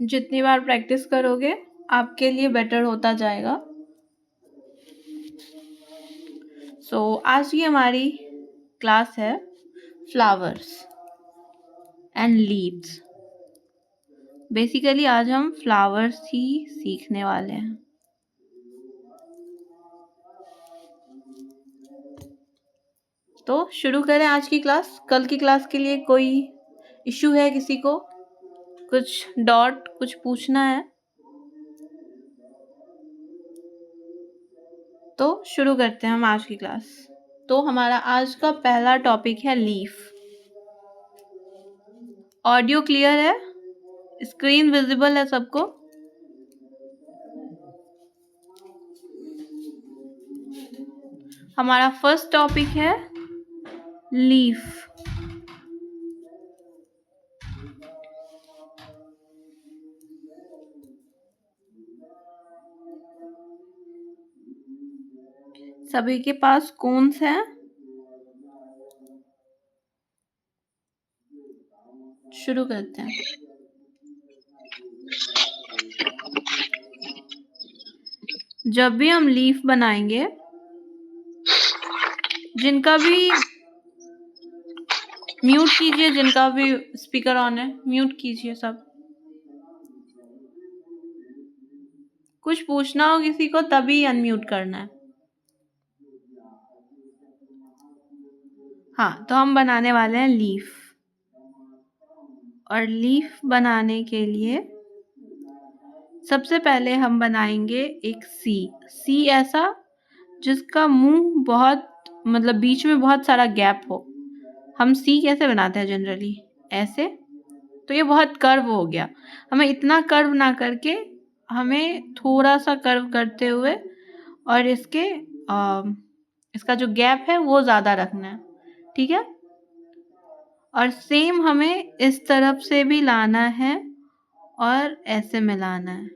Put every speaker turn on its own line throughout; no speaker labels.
जितनी बार प्रैक्टिस करोगे आपके लिए बेटर होता जाएगा। आज की हमारी क्लास है फ्लावर्स एंड लीव्स। बेसिकली आज हम फ्लावर्स ही सीखने वाले हैं। तो शुरू करें आज की क्लास। कल की क्लास के लिए कोई इश्यू है किसी को? कुछ डॉट कुछ पूछना है तो शुरू करते हैं हम आज की क्लास। तो हमारा आज का पहला टॉपिक है लीफ। ऑडियो क्लियर है? स्क्रीन विजिबल है सबको? हमारा फर्स्ट टॉपिक है लीफ। सभी के पास कोन्स हैं? शुरू करते हैं। जब भी हम लीफ बनाएंगे, जिनका भी म्यूट कीजिए, जिनका भी स्पीकर ऑन है म्यूट कीजिए सब। कुछ पूछना हो किसी को तभी अनम्यूट करना है। हाँ, तो हम बनाने वाले हैं लीफ। और लीफ बनाने के लिए सबसे पहले हम बनाएंगे एक सी ऐसा जिसका मुंह बहुत मतलब बीच में बहुत सारा गैप हो। हम सी कैसे बनाते हैं जनरली? ऐसे। तो ये बहुत कर्व हो गया। हमें इतना कर्व ना करके हमें थोड़ा सा कर्व करते हुए और इसका जो गैप है वो ज़्यादा रखना है। ठीक है? और सेम हमें इस तरफ से भी लाना है और ऐसे मिलाना है।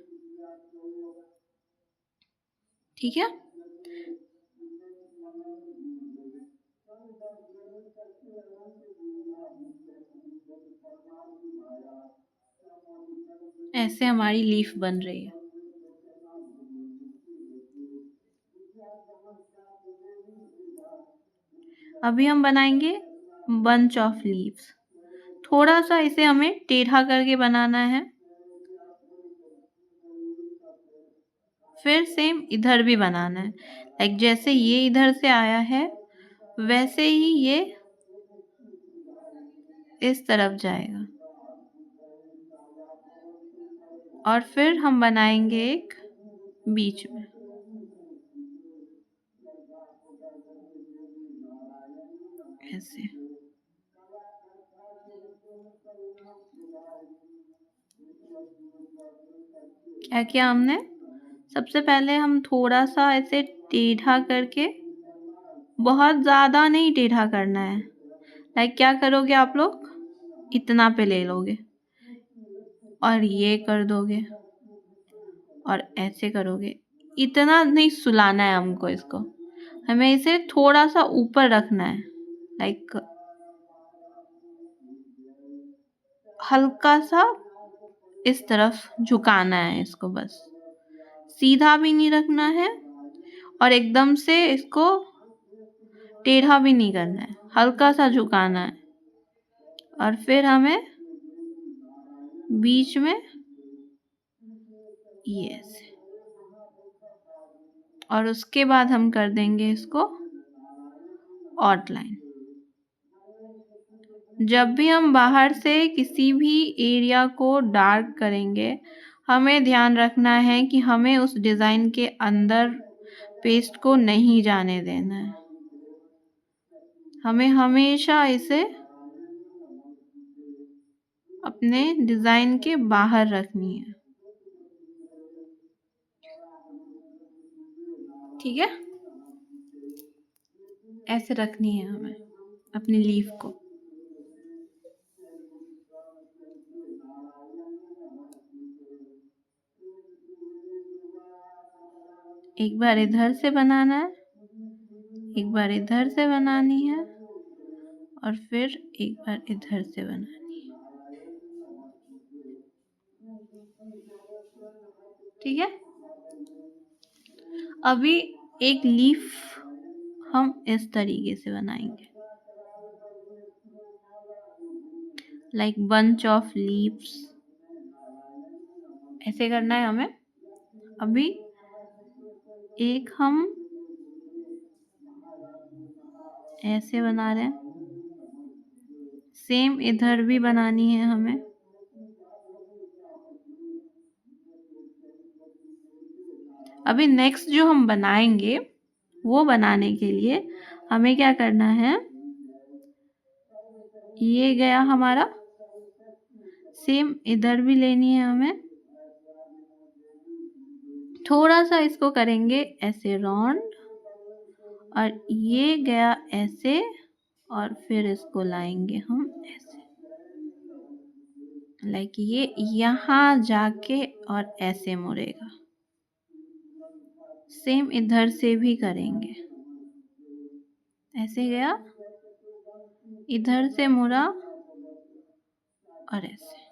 ठीक है? ऐसे हमारी लीफ बन रही है। अभी हम बनाएंगे बंच ऑफ लीव्स। थोड़ा सा इसे हमें टेढ़ा करके बनाना है। फिर सेम इधर भी बनाना है। लाइक जैसे ये इधर से आया है वैसे ही ये इस तरफ जाएगा। और फिर हम बनाएंगे एक बीच में। ऐसे। क्या किया हमने? सबसे पहले हम थोड़ा सा ऐसे टेढ़ा करके, बहुत ज़्यादा नहीं टेढ़ा करना है। लाइक क्या करोगे आप लोग? इतना पे ले लोगे और ये कर दोगे और ऐसे करोगे। इतना नहीं सुलाना है हमको इसको। हमें इसे थोड़ा सा ऊपर रखना है। लाइक हल्का सा इस तरफ झुकाना है इसको। बस सीधा भी नहीं रखना है और एकदम से इसको टेढ़ा भी नहीं करना है। हल्का सा झुकाना है और फिर हमें बीच में ये ऐसे। और उसके बाद हम कर देंगे इसको आउटलाइन। जब भी हम बाहर से किसी भी एरिया को डार्क करेंगे हमें ध्यान रखना है कि हमें उस डिज़ाइन के अंदर पेस्ट को नहीं जाने देना है। हमें हमेशा इसे अपने डिज़ाइन के बाहर रखनी है। ठीक है? ऐसे रखनी है हमें अपनी लीफ को। एक बार इधर से बनाना है, एक बार इधर से बनानी है और फिर एक बार इधर से बनानी है। ठीक है, अभी एक लीफ हम इस तरीके से बनाएंगे, लाइक बंच ऑफ लीव्स, ऐसे करना है हमें। अभी एक हम ऐसे बना रहे हैं, सेम इधर भी बनानी है हमें। अभी नेक्स्ट जो हम बनाएंगे वो बनाने के लिए हमें क्या करना है, ये गया हमारा, सेम इधर भी लेनी है हमें। थोड़ा सा इसको करेंगे ऐसे राउंड, और ये गया ऐसे, और फिर इसको लाएंगे हम ऐसे, लाइक ये यहाँ जाके और ऐसे मुड़ेगा। सेम इधर से भी करेंगे, ऐसे गया, इधर से मुड़ा और ऐसे।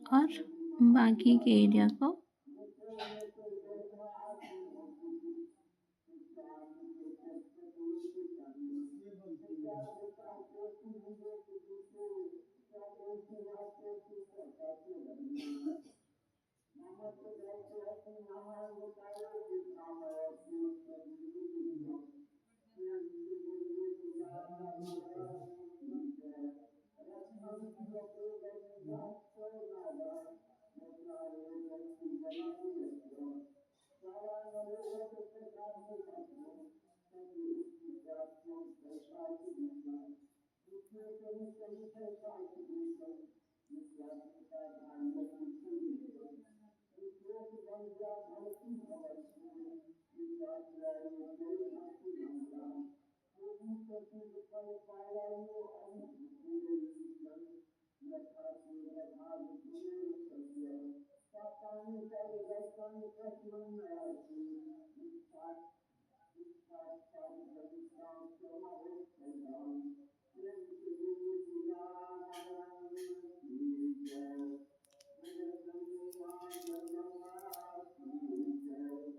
और बाकी के एरिया को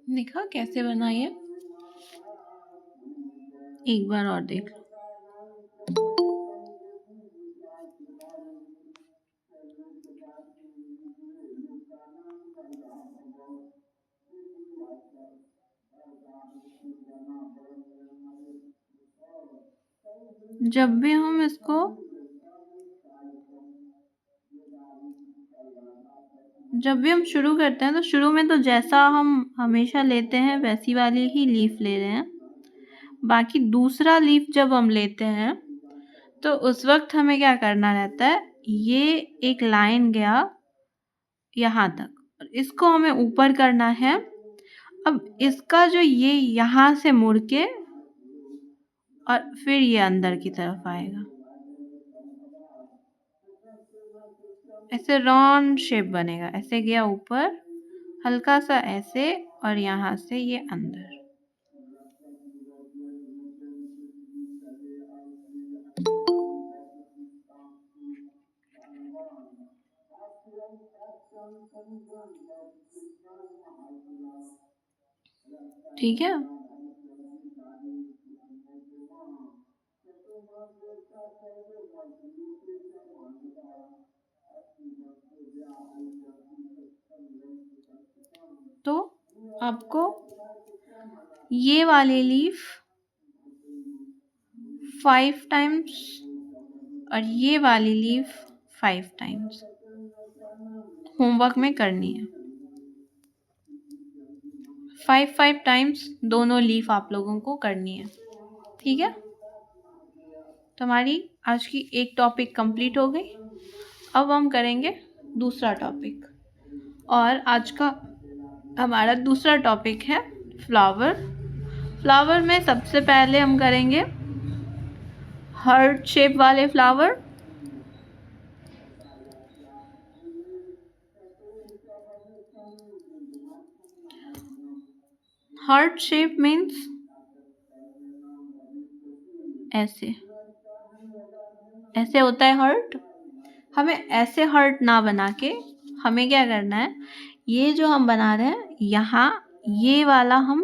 देखा कैसे बना ये, एक बार और देख लो। जब भी हम इसको शुरू करते हैं तो शुरू में तो जैसा हम हमेशा लेते हैं वैसी वाली ही लीफ ले रहे हैं। बाकी दूसरा लीफ जब हम लेते हैं तो उस वक्त हमें क्या करना रहता है, ये एक लाइन गया यहाँ तक, और इसको हमें ऊपर करना है। अब इसका जो ये यहाँ से मुड़ के और फिर ये अंदर की तरफ आएगा, ऐसे राउंड शेप बनेगा। ऐसे गया ऊपर, हल्का सा ऐसे, और यहाँ से ये अंदर। ठीक है, तो आपको ये वाली लीफ 5 टाइम्स और ये वाली लीफ 5 टाइम्स होमवर्क में करनी है। 5 टाइम्स दोनों लीफ आप लोगों को करनी है, ठीक है। तो हमारी आज की एक टॉपिक कंप्लीट हो गई। अब हम करेंगे दूसरा टॉपिक, और आज का हमारा दूसरा टॉपिक है फ्लावर। फ्लावर में सबसे पहले हम करेंगे हार्ट शेप वाले फ्लावर। हार्ट शेप मीन्स ऐसे, ऐसे होता है हार्ट। हमें ऐसे हार्ट ना बना के हमें क्या करना है, ये जो हम बना रहे हैं यहाँ, ये वाला हम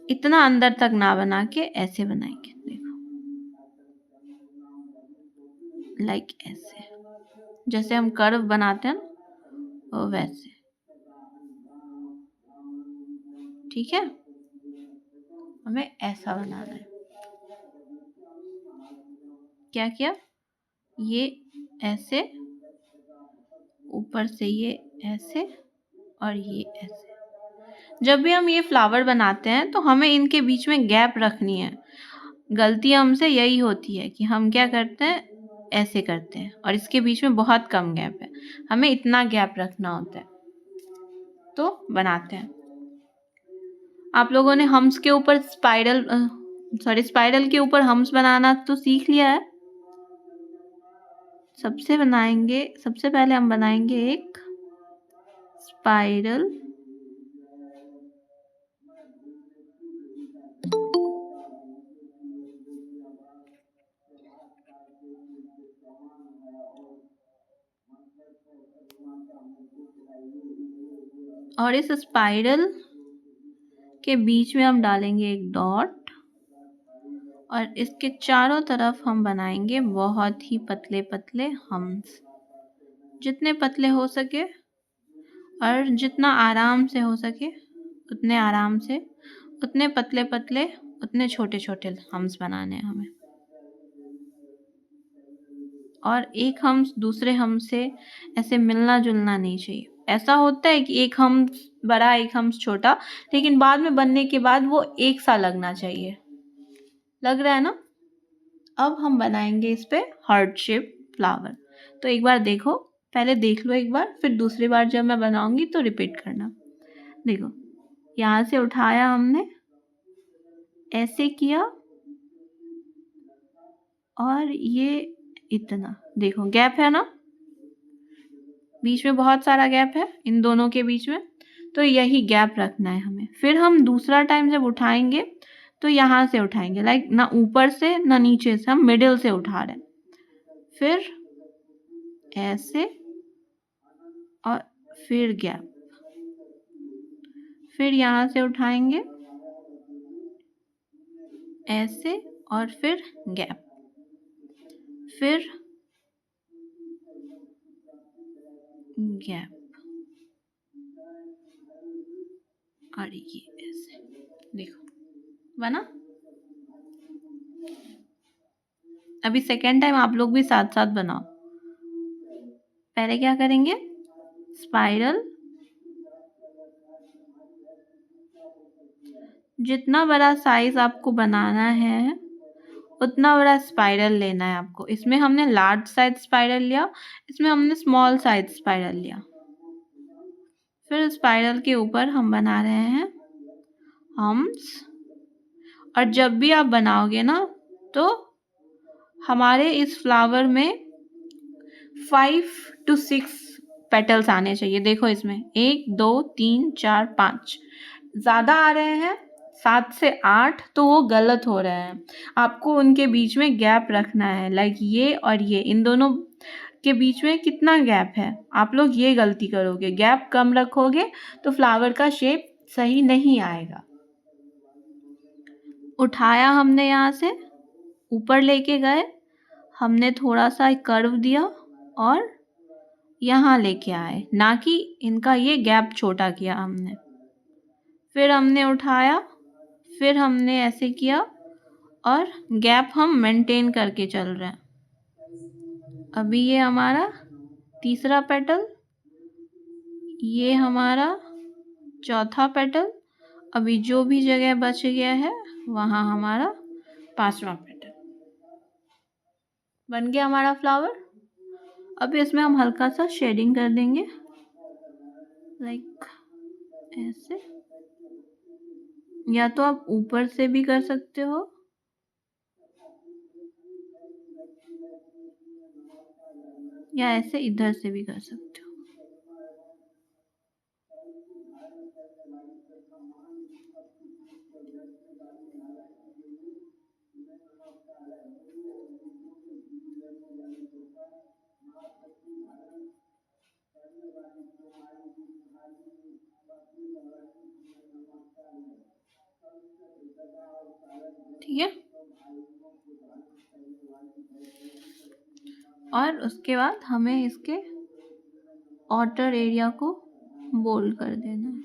इतना अंदर तक ना बना के ऐसे बनाएंगे। देखो, लाइक ऐसे, जैसे हम कर्व बनाते हैं ना वैसे, ठीक है। हमें ऐसा बनाना है। क्या किया, ये ऐसे, ऊपर से ये ऐसे और ये ऐसे। जब भी हम ये फ्लावर बनाते हैं तो हमें इनके बीच में गैप रखनी है। गलती हमसे यही होती है कि हम क्या करते हैं, ऐसे करते हैं और इसके बीच में बहुत कम गैप है। हमें इतना गैप रखना होता है, तो बनाते हैं। आप लोगों ने हम्स के ऊपर स्पाइरल के ऊपर हम्स बनाना तो सीख लिया है। सबसे पहले हम बनाएंगे एक स्पाइरल, और इस स्पाइरल के बीच में हम डालेंगे एक डॉट, और इसके चारों तरफ हम बनाएंगे बहुत ही पतले पतले हम्स, जितने पतले हो सके और जितना आराम से हो सके उतने आराम से, उतने पतले पतले, उतने छोटे छोटे हम्स बनाने हैं हमें। और एक हम्स दूसरे हम्स से ऐसे मिलना जुलना नहीं चाहिए। ऐसा होता है कि एक हम्स बड़ा एक हम्स छोटा, लेकिन बाद में बनने के बाद वो एक सा लगना चाहिए। लग रहा है ना। अब हम बनाएंगे इस पे हार्ट शेप फ्लावर। तो एक बार देखो, पहले देख लो एक बार, फिर दूसरी बार जब मैं बनाऊंगी तो रिपीट करना। देखो, यहाँ से उठाया हमने, ऐसे किया, और ये इतना, देखो गैप है ना, बीच में बहुत सारा गैप है इन दोनों के बीच में, तो यही गैप रखना है हमें। फिर हम दूसरा टाइम जब उठाएंगे तो यहाँ से उठाएंगे, लाइक ना ऊपर से ना नीचे से, हम मिडिल से उठा रहे हैं। फिर ऐसे और फिर गैप, फिर यहाँ से उठाएंगे ऐसे और फिर गैप, फिर गैप, और ये ऐसे। देखो बना। अभी सेकेंड टाइम आप लोग भी साथ साथ बनाओ। पहले क्या करेंगे, स्पाइरल, जितना बड़ा साइज आपको बनाना है उतना बड़ा स्पाइरल लेना है आपको। इसमें हमने लार्ज साइज स्पाइरल लिया, इसमें हमने स्मॉल साइज स्पाइरल लिया। फिर स्पाइरल के ऊपर हम बना रहे हैं हम्स, और जब भी आप बनाओगे ना तो हमारे इस फ्लावर में 5 to 6 पेटल्स आने चाहिए। देखो इसमें 1 2 3 4 5 ज़्यादा आ रहे हैं, 7 से 8 तो वो गलत हो रहे हैं। आपको उनके बीच में गैप रखना है, लाइक ये और ये, इन दोनों के बीच में कितना गैप है। आप लोग ये गलती करोगे, गैप कम रखोगे तो फ्लावर का शेप सही नहीं आएगा। उठाया हमने, यहाँ से ऊपर लेके गए, हमने थोड़ा सा कर्व दिया और यहाँ लेके आए, ना कि इनका ये गैप छोटा किया हमने। फिर हमने उठाया, फिर हमने ऐसे किया, और गैप हम मेंटेन करके चल रहे हैं। अभी ये हमारा तीसरा पेटल, ये हमारा चौथा पेटल, अभी जो भी जगह बच गया है वहाँ हमारा 5वां पैटर्न बन गया हमारा फ्लावर। अब इसमें हम हल्का सा शेडिंग कर देंगे, लाइक ऐसे, या तो आप ऊपर से भी कर सकते हो, या ऐसे इधर से भी कर सकते हो। ठीक है, और उसके बाद हमें इसके आउटर एरिया को बोल्ड कर देना है।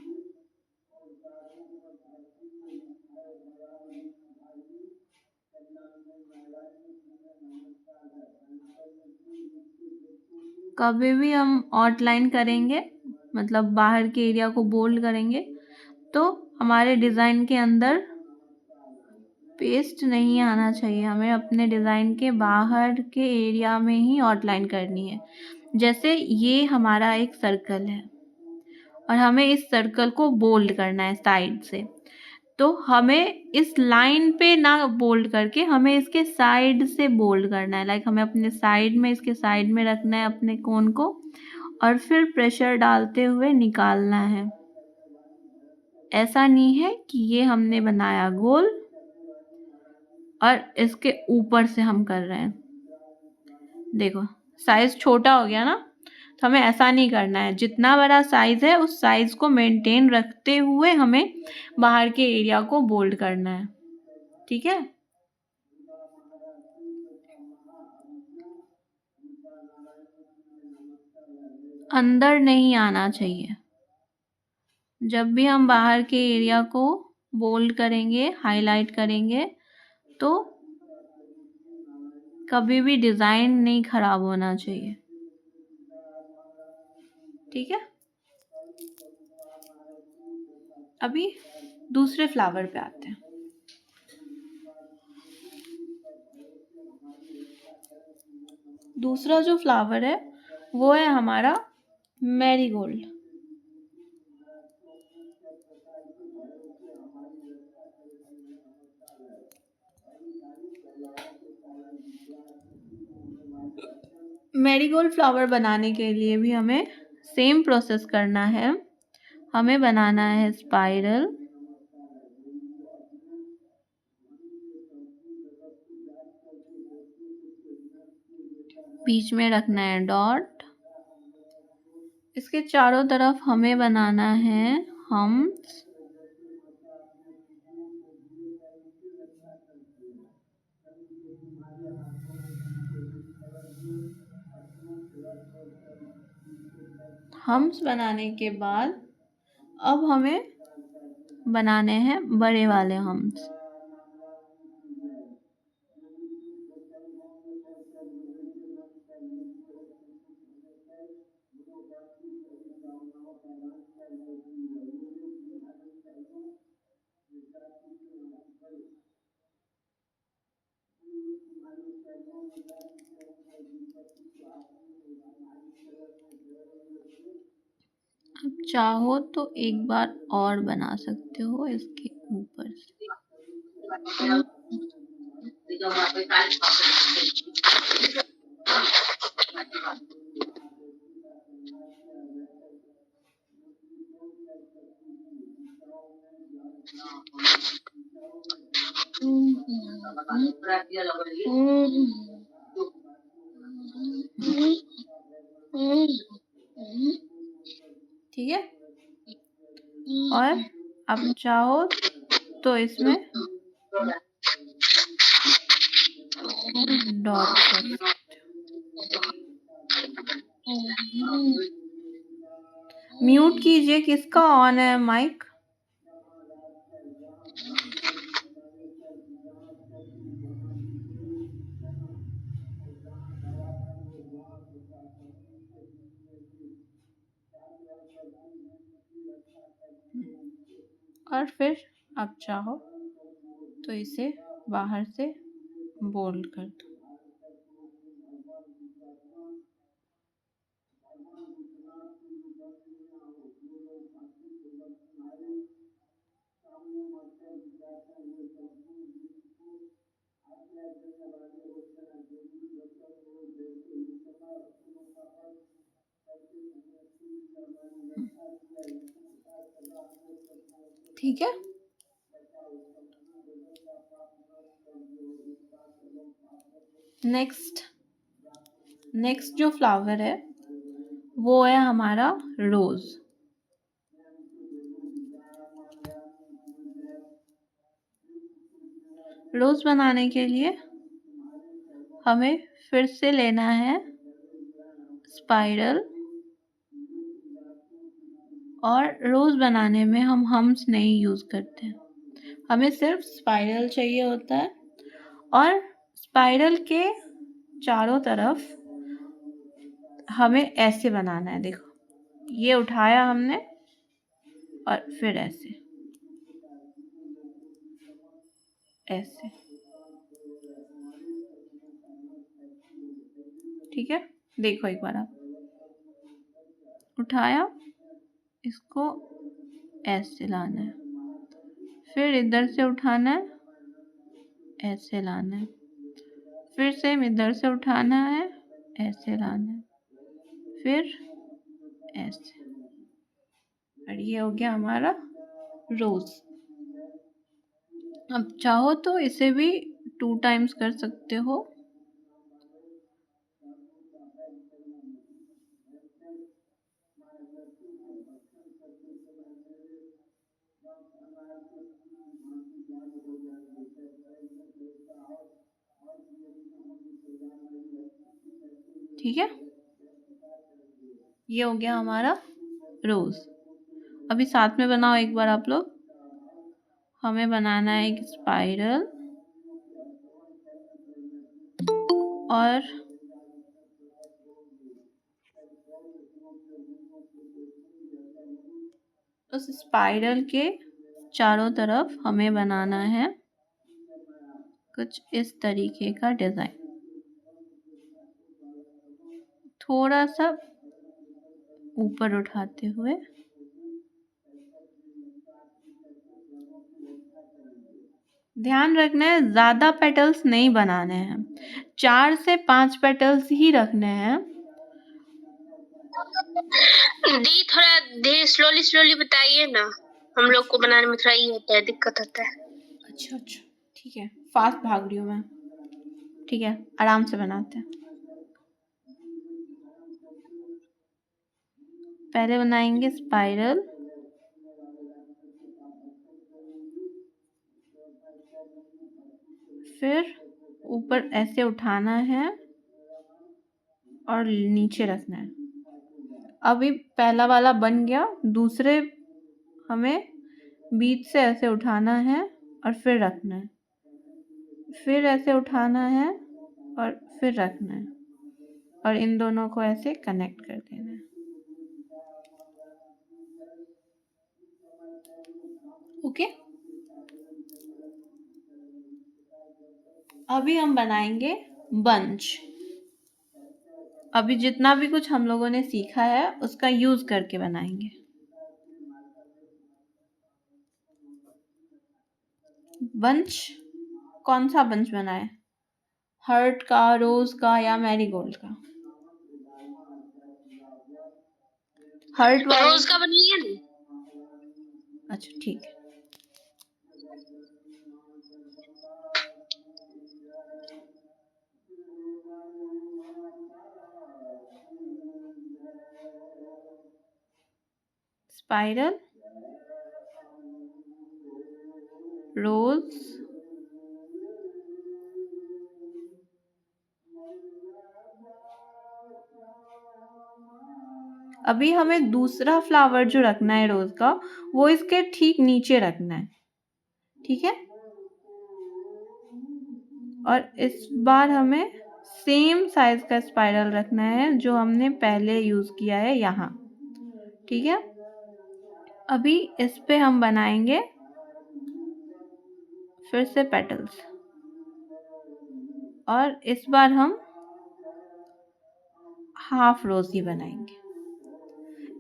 कभी भी हम आउटलाइन करेंगे, मतलब बाहर के एरिया को बोल्ड करेंगे, तो हमारे डिज़ाइन के अंदर पेस्ट नहीं आना चाहिए। हमें अपने डिज़ाइन के बाहर के एरिया में ही आउटलाइन करनी है। जैसे ये हमारा एक सर्कल है और हमें इस सर्कल को बोल्ड करना है साइड से, तो हमें इस लाइन पे ना बोल्ड करके हमें इसके साइड से बोल्ड करना है। लाइक हमें अपने साइड में, इसके साइड में रखना है अपने कोन को, और फिर प्रेशर डालते हुए निकालना है। ऐसा नहीं है कि ये हमने बनाया गोल और इसके ऊपर से हम कर रहे हैं। देखो साइज छोटा हो गया ना, तो हमें ऐसा नहीं करना है। जितना बड़ा साइज है उस साइज को मेंटेन रखते हुए हमें बाहर के एरिया को बोल्ड करना है। ठीक है, अंदर नहीं आना चाहिए। जब भी हम बाहर के एरिया को बोल्ड करेंगे, हाईलाइट करेंगे, तो कभी भी डिज़ाइन नहीं खराब होना चाहिए। ठीक है, अभी दूसरे फ्लावर पे आते हैं। दूसरा जो फ्लावर है वो है हमारा मैरीगोल्ड। मैरीगोल्ड फ्लावर बनाने के लिए भी हमें सेम प्रोसेस करना है। हमें बनाना है स्पाइरल, बीच में रखना है डॉट, इसके चारों तरफ हमें बनाना है हम्स, हम्स बनाने के बाद अब हमें बनाने हैं बड़े वाले हम्स। अब चाहो तो एक बार और बना सकते हो इसके ऊपर से। ठीक है, और अब चाहो तो इसमें डॉट कर सकते हो। म्यूट कीजिए, किसका ऑन है माइक? और फिर आप चाहो तो इसे बाहर से बोल्ड कर दो। ठीक है, नेक्स्ट जो फ्लावर है वो है हमारा रोज। रोज बनाने के लिए हमें फिर से लेना है स्पाइरल, और रोज बनाने में हम हम्स नहीं यूज करते, हमें सिर्फ स्पाइरल चाहिए होता है। और स्पाइरल के चारों तरफ हमें ऐसे बनाना है। देखो, ये उठाया हमने और फिर ऐसे ऐसे, ठीक है। देखो एक बार, आप उठाया, इसको ऐसे लाना है, फिर इधर से उठाना है, ऐसे लाना है, फिर सेम इधर से उठाना है, ऐसे लाना है, फिर ऐसे, और ये हो गया हमारा रोज। अब चाहो तो इसे भी 2 टाइम्स कर सकते हो। ठीक है, ये हो गया हमारा रोज। अभी साथ में बनाओ एक बार आप लोग। हमें बनाना है एक स्पाइरल और उस स्पाइरल के चारों तरफ हमें बनाना है कुछ इस तरीके का डिजाइन, थोड़ा सा ऊपर उठाते हुए। ध्यान रखना है, ज्यादा पेटल्स नहीं बनाने हैं, 4 से 5 पेटल्स ही रखने हैं।
दी थोड़ा धीरे स्लोली बताइए ना, हम लोग को बनाने में थोड़ा ये होता है, दिक्कत होता है।
अच्छा, ठीक है, फास्ट भाग रही हूँ मैं। ठीक है, आराम से बनाते हैं। पहले बनाएंगे स्पाइरल, फिर ऊपर ऐसे उठाना है और नीचे रखना है। अभी पहला वाला बन गया, दूसरे हमें बीच से ऐसे उठाना है और फिर रखना है, फिर ऐसे उठाना है और फिर रखना है, और इन दोनों को ऐसे कनेक्ट कर देना है। ओके, अभी हम बनाएंगे बंच। अभी जितना भी कुछ हम लोगों ने सीखा है उसका यूज करके बनाएंगे। बंच, कौन सा बंच बनाए? हर्ट का, रोज का या मैरीगोल्ड का? हर्ट वाला,
रोज का बनाइए ना।
अच्छा ठीक है। स्पाइरल, रोज, अभी हमें दूसरा फ्लावर जो रखना है रोज का, वो इसके ठीक नीचे रखना है, ठीक है। और इस बार हमें सेम साइज का स्पाइरल रखना है जो हमने पहले यूज किया है यहाँ, ठीक है। अभी इस पे हम बनाएंगे फिर से पेटल्स, और इस बार हम हाफ रोज ही बनाएंगे।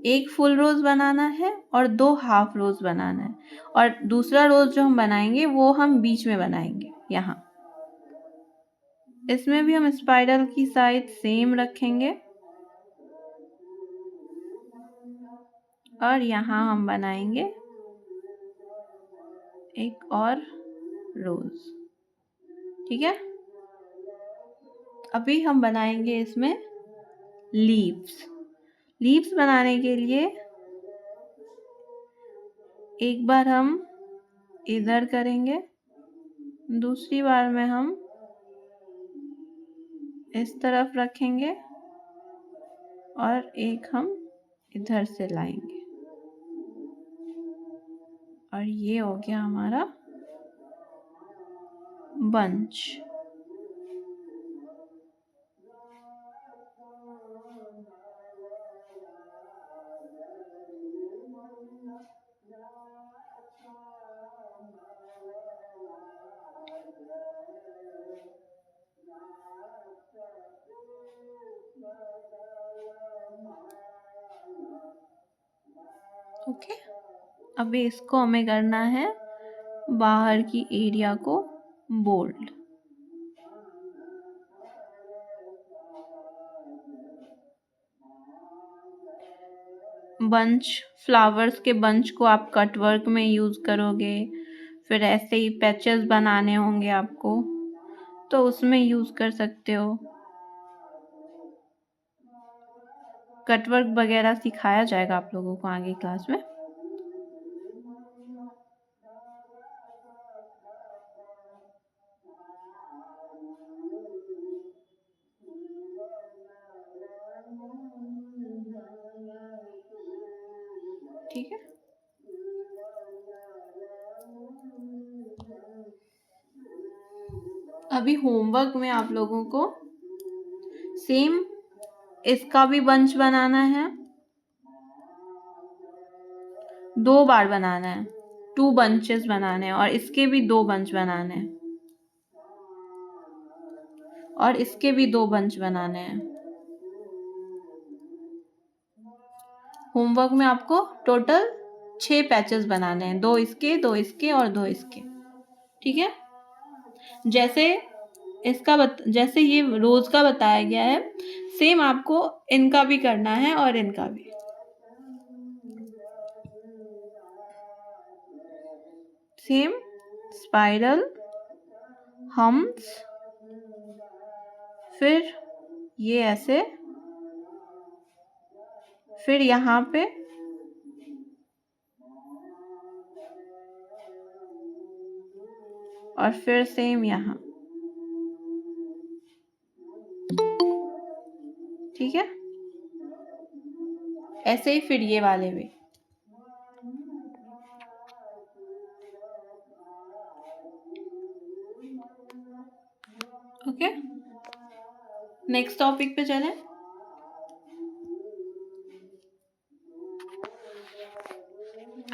एक फुल रोज बनाना है और 2 हाफ रोज बनाना है, और दूसरा रोज जो हम बनाएंगे वो हम बीच में बनाएंगे यहाँ। इसमें भी हम स्पाइरल की साइज सेम रखेंगे, और यहाँ हम बनाएंगे एक और रोज। ठीक है, अभी हम बनाएंगे इसमें लीव्स। लीव्स बनाने के लिए एक बार हम इधर करेंगे, दूसरी बार में हम इस तरफ रखेंगे, और एक हम इधर से लाएंगे, और ये हो गया हमारा बंच। ओके, अभी इसको हमें करना है बाहर की एरिया को बोल्ड। बंच, फ्लावर्स के बंच को आप कट वर्क में यूज़ करोगे, फिर ऐसे ही पैचेस बनाने होंगे आपको तो उसमें यूज़ कर सकते हो। कट वर्क वगैरह सिखाया जाएगा आप लोगों को आगे क्लास में। ठीक है, अभी होमवर्क में आप लोगों को सेम इसका भी बंच बनाना है, 2 बार बनाना है, 2 बंचेस बनाने हैं, और इसके भी 2 बंच बनाने हैं, और इसके भी 2 बंच बनाने हैं। होमवर्क में आपको टोटल 6 पैचेस बनाने हैं, 2 इसके, 2 इसके और 2 इसके। ठीक है, जैसे ये रोज का बताया गया है, सेम आपको इनका भी करना है और इनका भी। सेम स्पाइरल, हम्स, फिर ये ऐसे, फिर यहाँ पे और फिर सेम यहाँ। ठीक है, ऐसे ही फिर ये वाले भी। ओके, नेक्स्ट टॉपिक पे चलें।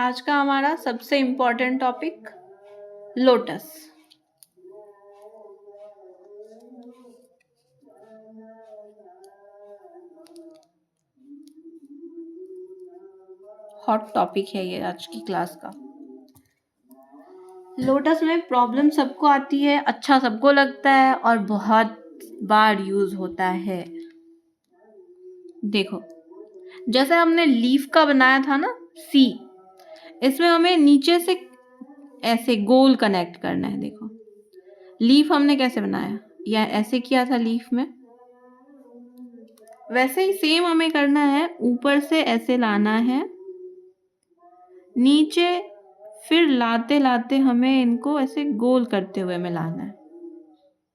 आज का हमारा सबसे important topic lotus. Hot topic है ये आज की क्लास का। लोटस में प्रॉब्लम सबको आती है, अच्छा सबको लगता है और बहुत बार यूज होता है। देखो, जैसे हमने लीफ का बनाया था ना सी, इसमें हमें नीचे से ऐसे गोल कनेक्ट करना है। देखो लीफ हमने कैसे बनाया, या ऐसे किया था लीफ में, वैसे ही सेम हमें करना है। ऊपर से ऐसे लाना है, नीचे फिर लाते लाते हमें इनको ऐसे गोल करते हुए में लाना है।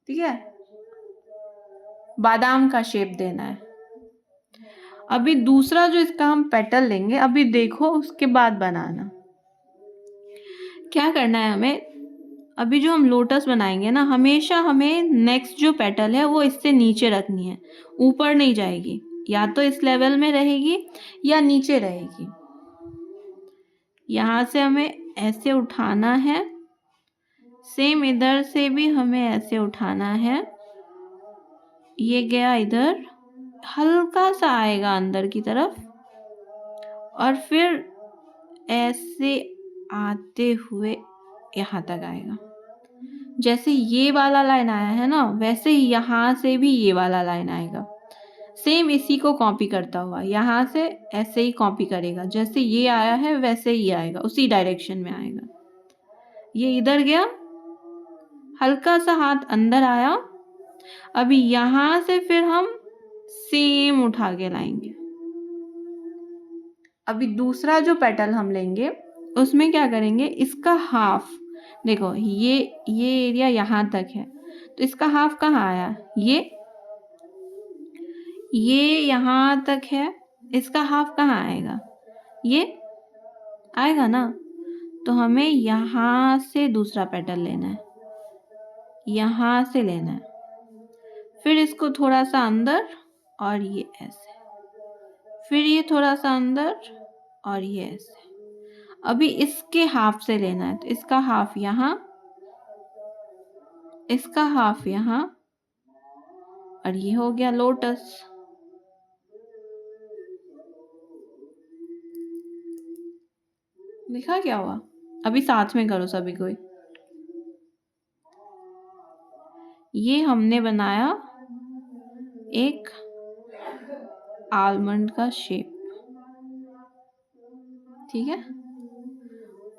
ठीक है, बादाम का शेप देना है। अभी दूसरा जो इसका हम पेटल लेंगे, अभी देखो उसके बाद बनाना क्या करना है हमें। अभी जो हम लोटस बनाएंगे ना, हमेशा हमें नेक्स्ट जो पेटल है वो इससे नीचे रखनी है, ऊपर नहीं जाएगी। या तो इस लेवल में रहेगी या नीचे रहेगी। यहाँ से हमें ऐसे उठाना है, सेम इधर से भी हमें ऐसे उठाना है। ये गया इधर, हल्का सा आएगा अंदर की तरफ और फिर ऐसे आते हुए यहाँ तक आएगा। जैसे ये वाला लाइन आया है ना, वैसे ही यहाँ से भी ये वाला लाइन आएगा। सेम इसी को कॉपी करता हुआ यहाँ से ऐसे ही कॉपी करेगा। जैसे ये आया है वैसे ही आएगा, उसी डायरेक्शन में आएगा। ये इधर गया, हल्का सा हाथ अंदर आया। अभी यहाँ से फिर हम सेम उठा के लाएंगे। अभी दूसरा जो पेटल हम लेंगे उसमें क्या करेंगे, इसका हाफ देखो, ये एरिया यहाँ तक है, तो इसका हाफ कहाँ आया, ये यहाँ तक है, इसका हाफ कहाँ आएगा, ये आएगा ना। तो हमें यहाँ से दूसरा पेटल लेना है, यहाँ से लेना है, फिर इसको थोड़ा सा अंदर और ये ऐसे, फिर ये थोड़ा सा अंदर और ये ऐसे। अभी इसके हाफ से लेना है, तो इसका हाफ यहाँ, इसका हाफ यहाँ, और ये हो गया लोटस। देखा क्या हुआ? अभी साथ में करो सभी कोई। ये हमने बनाया एक आलमंड का शेप, ठीक है।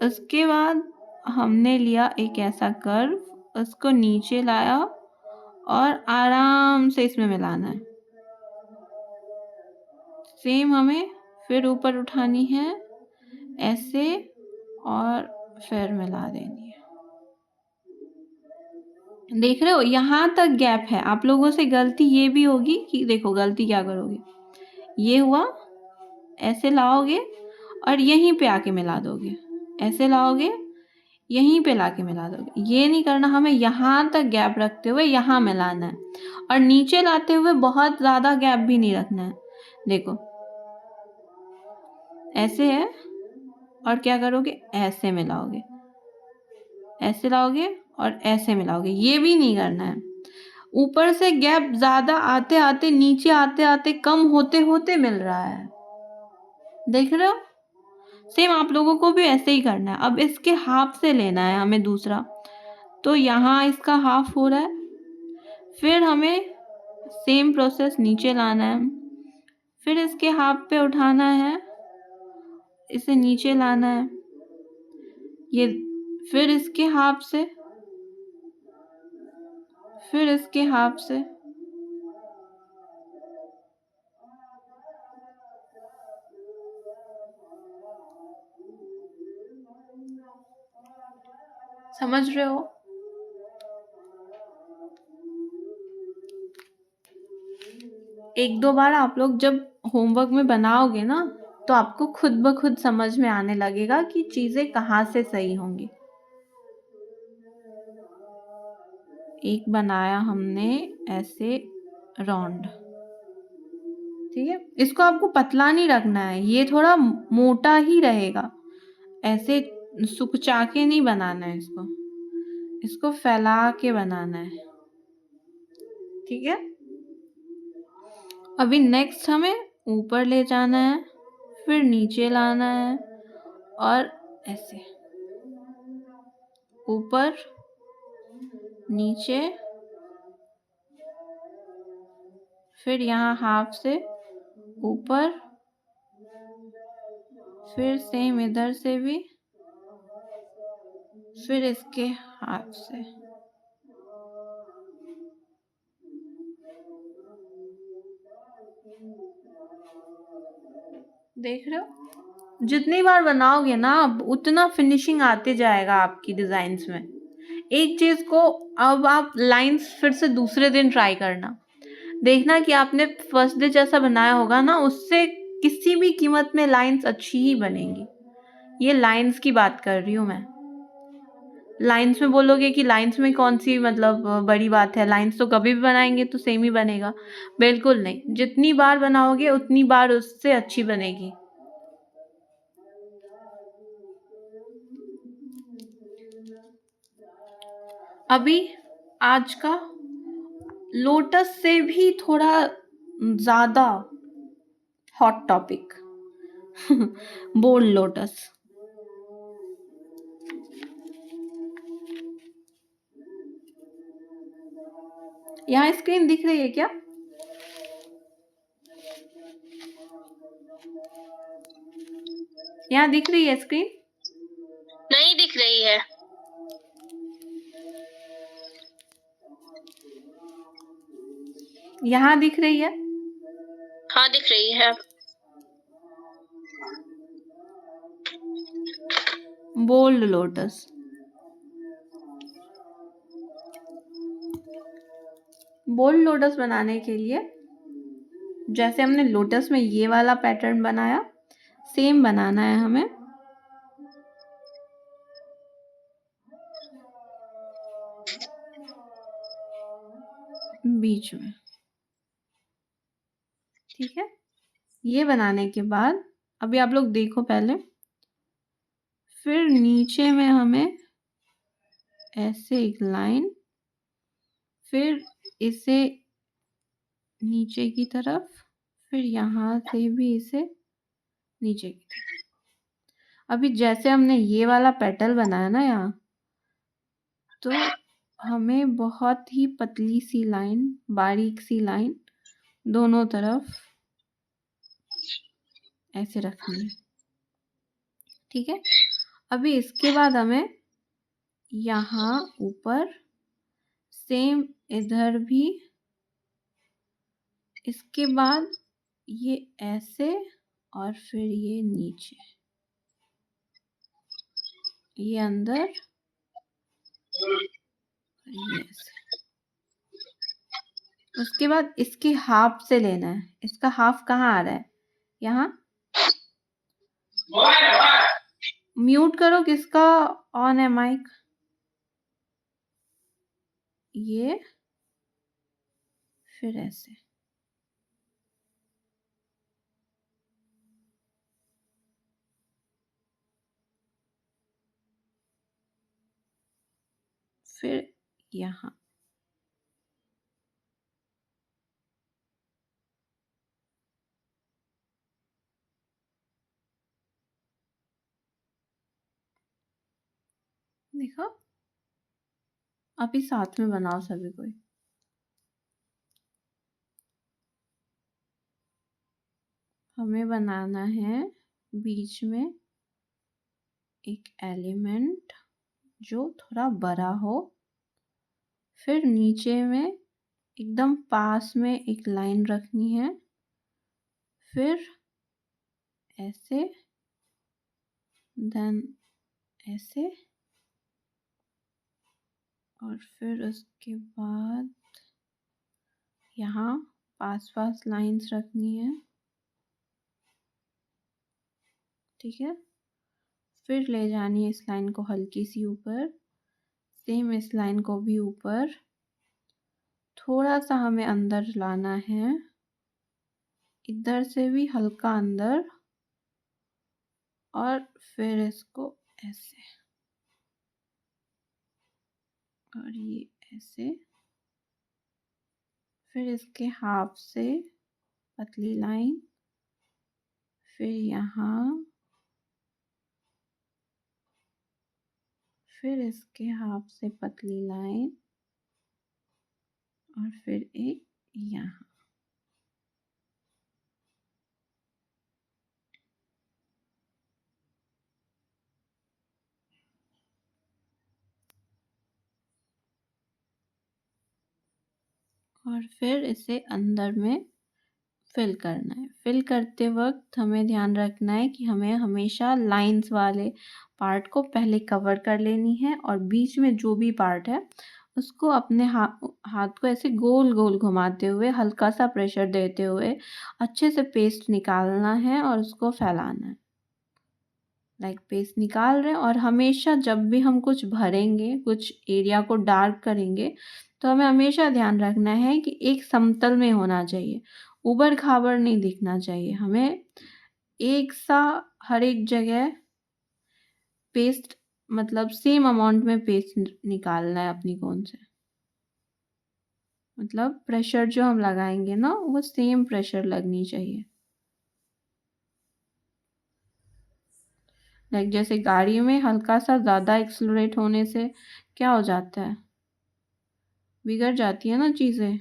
उसके बाद हमने लिया एक ऐसा कर्व, उसको नीचे लाया और आराम से इसमें मिलाना है। सेम हमें फिर ऊपर उठानी है ऐसे और फिर मिला देनी है। देख रहे हो यहाँ तक गैप है। आप लोगों से गलती ये भी होगी कि देखो गलती क्या करोगे, ये हुआ, ऐसे लाओगे और यहीं पे आके मिला दोगे, ऐसे लाओगे यहीं पे लाके मिला दोगे। ये नहीं करना, हमें यहाँ तक गैप रखते हुए यहाँ मिलाना है और नीचे लाते हुए बहुत ज़्यादा गैप भी नहीं रखना है। देखो ऐसे है और क्या करोगे, ऐसे मिलाओगे, ऐसे लाओगे और ऐसे मिलाओगे, ये भी नहीं करना है। ऊपर से गैप ज़्यादा आते आते, नीचे आते आते कम होते होते मिल रहा है, देख रहे हो। सेम आप लोगों को भी ऐसे ही करना है। अब इसके हाफ से लेना है हमें दूसरा, तो यहाँ इसका हाफ हो रहा है, फिर हमें सेम प्रोसेस नीचे लाना है, फिर इसके हाफ पे उठाना है, इसे नीचे लाना है, ये फिर इसके हाफ से, फिर इसके हाफ से, समझ रहे हो। एक दो बार आप लोग जब होमवर्क में बनाओगे ना, तो आपको खुद ब खुद समझ में आने लगेगा कि चीज़ें कहाँ से सही होंगी। एक बनाया हमने ऐसे राउंड, ठीक है। इसको आपको पतला नहीं रखना है, ये थोड़ा मोटा ही रहेगा, ऐसे सुकचा के नहीं बनाना है इसको, इसको फैला के बनाना है, ठीक है। अभी नेक्स्ट हमें ऊपर ले जाना है, फिर नीचे लाना है और ऐसे ऊपर नीचे, फिर यहाँ हाफ से ऊपर, फिर सेम इधर से भी, फिर इसके हाफ से। देख रहे हो, जितनी बार बनाओगे ना उतना फिनिशिंग आते जाएगा आपकी डिजाइन्स में। एक चीज को अब आप लाइंस फिर से दूसरे दिन ट्राई करना, देखना कि आपने फर्स्ट डे जैसा बनाया होगा ना, उससे किसी भी कीमत में लाइंस अच्छी ही बनेंगी। ये लाइंस की बात कर रही हूँ मैं। लाइंस में बोलोगे कि लाइंस में कौन सी मतलब बड़ी बात है, लाइंस तो कभी भी बनाएंगे तो सेम ही बनेगा, बिल्कुल नहीं। जितनी बार बनाओगे उतनी बार उससे अच्छी बनेगी। अभी आज का लोटस से भी थोड़ा ज़्यादा हॉट टॉपिक बोल्ड लोटस। यहाँ स्क्रीन दिख रही है क्या? यहाँ दिख रही है स्क्रीन?
नहीं दिख रही है।
यहाँ दिख रही है?
हाँ दिख रही है।
Bold lotus. बोल्ड लोटस बनाने के लिए जैसे हमने लोटस में ये वाला पैटर्न बनाया, सेम बनाना है हमें। बीच में, ठीक है। ये बनाने के बाद अभी आप लोग देखो पहले, फिर नीचे में हमें ऐसे एक लाइन, फिर इसे नीचे की तरफ, फिर यहाँ से भी इसे नीचे की तरफ। अभी जैसे हमने ये वाला पेटल बनाया ना यहाँ, तो हमें बहुत ही पतली सी लाइन, बारीक सी लाइन दोनों तरफ ऐसे रखनी है, ठीक है। अभी इसके बाद हमें यहाँ ऊपर सेम इधर भी, इसके बाद ये ऐसे और फिर ये नीचे, ये अंदर, ये ऐसे। उसके बाद इसकी हाफ से लेना है। इसका हाफ कहाँ आ रहा है? यहाँ। म्यूट करो, किसका ऑन है माइक? ये फिर ऐसे, फिर यहाँ। देखो, अभी साथ में बनाओ सभी कोई। हमें बनाना है बीच में एक एलिमेंट जो थोड़ा बड़ा हो, फिर नीचे में एकदम पास में एक लाइन रखनी है, फिर ऐसे, देन ऐसे, और फिर उसके बाद यहाँ पास पास लाइंस रखनी है, ठीक है। फिर ले जानी है इस लाइन को हल्की सी ऊपर, सेम इस लाइन को भी ऊपर, थोड़ा सा हमें अंदर लाना है, इधर से भी हल्का अंदर, और फिर इसको ऐसे, और ये ऐसे, फिर इसके हाफ से पतली लाइन, फिर यहाँ, फिर इसके हाफ से पतली लाइन, और फिर एक यहाँ। और फिर इसे अंदर में फिल करना है। फिल करते वक्त हमें ध्यान रखना है कि हमें हमेशा लाइंस वाले पार्ट को पहले कवर कर लेनी है, और बीच में जो भी पार्ट है उसको अपने हाथ को ऐसे गोल गोल घुमाते हुए, हल्का सा प्रेशर देते हुए अच्छे से पेस्ट निकालना है और उसको फैलाना है। लाइक पेस्ट निकाल रहे हैं, और हमेशा जब भी हम कुछ भरेंगे, कुछ एरिया को डार्क करेंगे, तो हमें हमेशा ध्यान रखना है कि एक समतल में होना चाहिए, ऊबड़ खाबड़ नहीं दिखना चाहिए। हमें एक सा हर एक जगह पेस्ट मतलब सेम अमाउंट में पेस्ट निकालना है अपनी कोन से। मतलब प्रेशर जो हम लगाएंगे ना वो सेम प्रेशर लगनी चाहिए। लाइक जैसे गाड़ी में हल्का सा ज़्यादा एक्सलरेट होने से क्या हो जाता है, बिगड़ जाती है ना चीज़ें,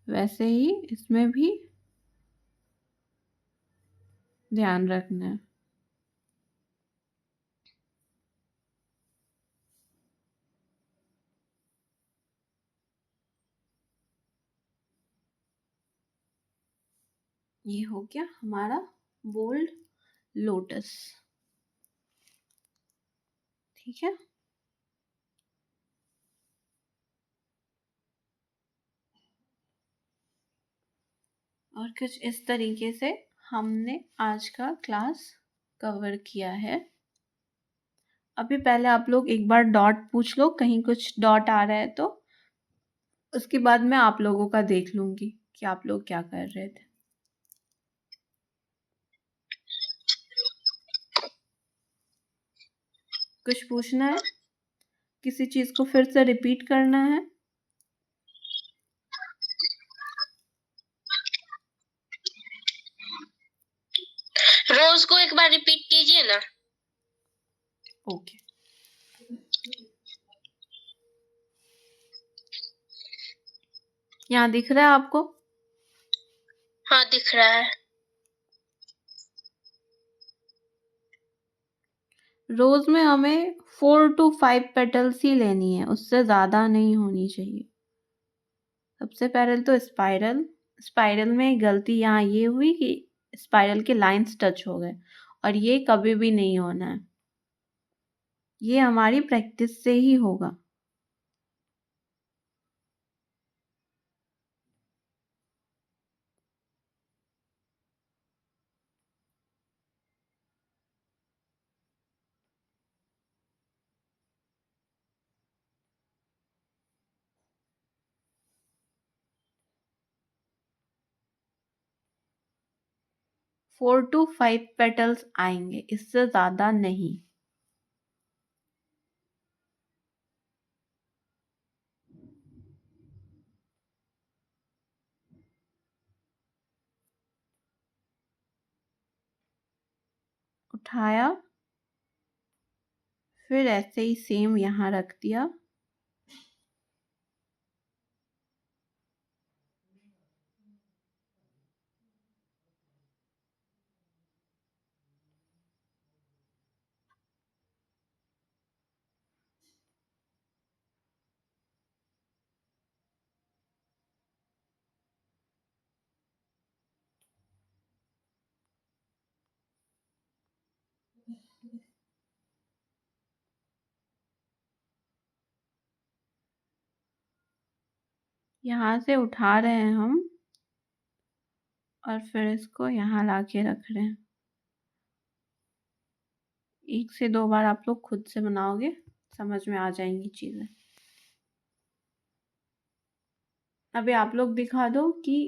वैसे ही इसमें भी ध्यान रखना है। ये हो गया हमारा बोल्ड लोटस। ठीक है, और कुछ इस तरीके से हमने आज का क्लास कवर किया है। अभी पहले आप लोग एक बार डॉट पूछ लो, कहीं कुछ डॉट आ रहा है तो उसके बाद मैं आप लोगों का देख लूँगी कि आप लोग क्या कर रहे थे। कुछ पूछना है, किसी चीज़ को फिर से रिपीट करना है?
रोज को एक बार रिपीट कीजिए ना।
ओके। यहाँ दिख रहा है आपको?
हाँ दिख रहा है।
रोज में हमें 4 to 5 पेटल्स ही लेनी है, उससे ज़्यादा नहीं होनी चाहिए। सबसे पहले तो स्पाइरल में गलती यहाँ ये हुई कि स्पाइरल के लाइंस टच हो गए, और ये कभी भी नहीं होना है। ये हमारी प्रैक्टिस से ही होगा। फोर टू 5 पेटल्स आएंगे, इससे ज़्यादा नहीं। उठाया, फिर ऐसे ही सेम यहाँ रख दिया। यहाँ से उठा रहे हैं हम, और फिर इसको यहाँ ला के रख रहे हैं। 1 से 2 बार आप लोग खुद से बनाओगे, समझ में आ जाएंगी चीज़ें। अभी आप लोग दिखा दो कि